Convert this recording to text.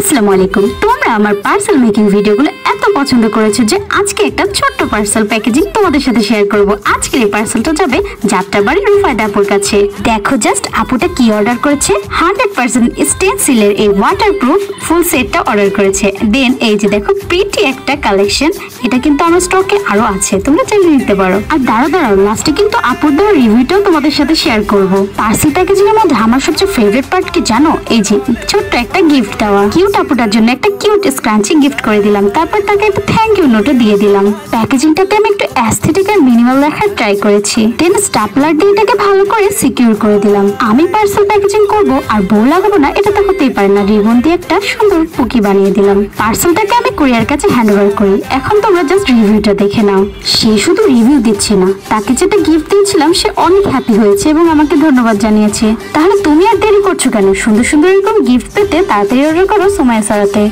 আসসালামু আলাইকুম। তোমরা আমার পার্সেল মেকিং ভিডিওগুলো এত পছন্দ করেছো যে আজকে একটা ছোট্ট পার্সেল প্যাকেজিং তোমাদের সাথে শেয়ার করব। আজকের এই পার্সেলটা যাবে যাত্রাবাড়ি রুফায়দা আপুর কাছে। দেখো জাস্ট আপুটা কি অর্ডার করেছে। 100% স্টেনসিলের এই ওয়াটারপ্রুফ ফুল সেটটা অর্ডার করেছে। দেন এই যে দেখো প্রিটি একটা কালেকশন, এটা কিন্তু আমার স্টকে আরো আছে, তোমরা চাইলে নিতে পারো। আর দাঁড়াও লাস্টে কিন্তু আপুর দেওয়া রিভিউটাও তোমাদের সাথে শেয়ার করব। পার্সেল প্যাকেজিং এর মধ্যে আমার সবচেয়ে ফেভারিট পার্ট কি জানো? এই যে ছোট্ট একটা গিফট দেওয়া। কিউট আপুটার জন্য একটা কিউট স্ক্রাঞ্চি গিফট করে দিলাম, তারপর তাকে একটা থ্যাংক ইউ নোটও দিয়ে দিলাম। প্যাকেজিংটাকে আমি একটু অ্যাস্থেটিক আর মিনিমাল রাখার ট্রাই করেছি। দেন স্টাপলার দিয়ে এটাকে ভালো করে সিকিউর করে দিলাম। আমি পার্সেল প্যাকেজিং করব আর বউ লাগাবো না, এটা তো হতেই পারে না। রিবন দিয়ে একটা সুন্দর পুকি বানিয়ে দিলাম। পার্সেলটাকে আমি কুরিয়ার কাছে হ্যান্ড ওভার করি। এখন তোমরা জাস্ট রিভিউটা দেখে নাও। সে শুধু রিভিউ দিচ্ছে না, তাকে যেটা গিফট দিয়েছিলাম সে অনেক হ্যাপি হয়েছে এবং আমাকে ধন্যবাদ জানিয়েছে। তাহলে তুমি আর দেরি করছো কেন? সুন্দর সুন্দর এরকম গিফট পেতে তাড়াতাড়ি অর্ডার করো সুমাইয়া সারাতে।